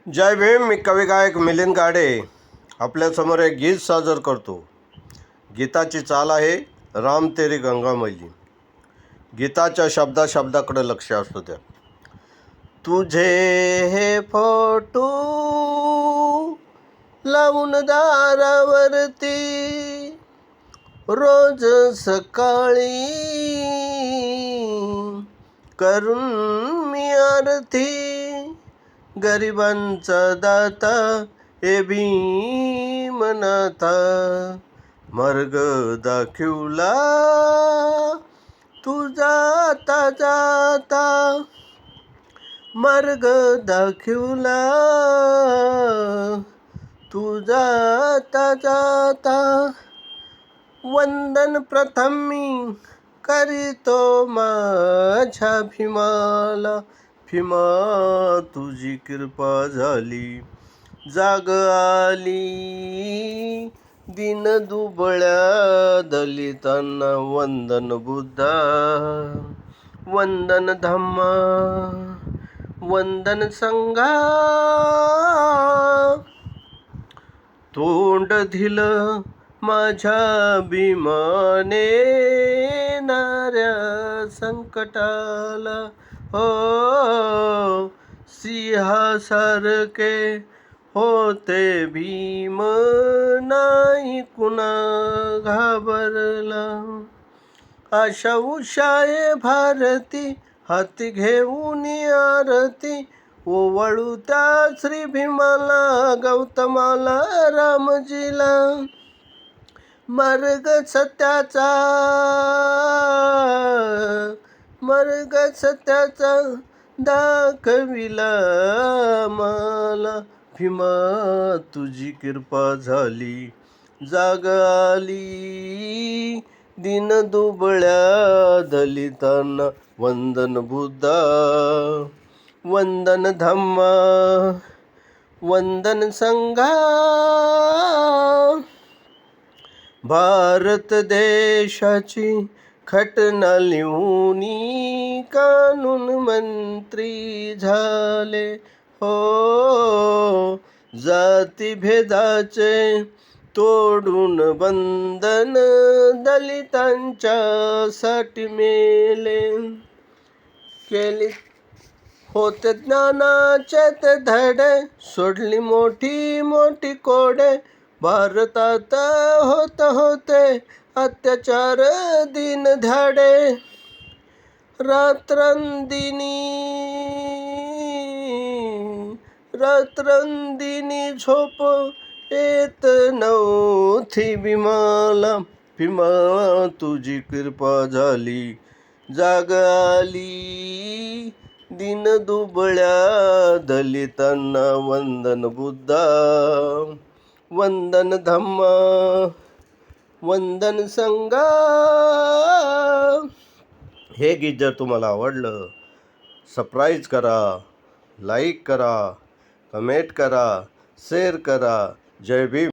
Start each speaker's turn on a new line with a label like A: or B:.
A: जय भीम. मी कवी गायक मिलिंद गाडे आपल्यासमोर एक गीत सादर करतो. गीताची चाल आहे राम तेरी गंगा मैली. गीताच्या शब्दाकडे लक्ष असू द्या. तुझे हे फोटो लावून दारावरती रोज सकाळी करून मी आरती. गरिबांचा दाता हे भीमनाथा, मार्ग दाखवला तू जाता जाता, मार्ग दाखवला तू जाता जाता. वंदन प्रथम मी करीतो माझ्या भीमाला. भीमा तुझी कृपा झाली, जाग आली दिन दुबळ्या दलितांना. वंदन बुद्धा, वंदन धम्मा, वंदन संघा. तोंड दिलं माझ्या भीमाने नाऱ्या संकटाला. हो सिंहासारखे होते भीम, नाही कुणा घाबरला. आशा उषाये भारती, हाती घेऊन आरती. ओवाळू त्या श्री भीमाला, गौतमाला, रामजीला. मार्ग सत्याचा, मार्ग सत्याचा दाखविला मला. भीमा तुझी कृपा झाली, जाग आली दिन दुबळ्या दलितांना. वंदन बुद्धा, वंदन धम्मा, वंदन संघा. भारत देशाची घटना लिहून कानून मंत्री झाले. हो जातीभेदाचे तोडून बंधन, दलितांच्या साठी मेले. केली होते ज्ञानाचे ते धडे, सोडली मोठी मोठी कोडे. भारतात होते अत्याचार दिन धाडे. रात्रंदिनी झोप येत नव्हती भीमाला. भीमा तुझी कृपा झाली, जाग आली दिन दुबळ्या दलितांना. वंदन बुद्धा, वंदन धम्मा, वंदन संघा. हे गीत जर तुम्हाला आवडलं, सबस्क्राईब करा, लाईक करा, कमेंट करा, शेअर करा. जय भीम.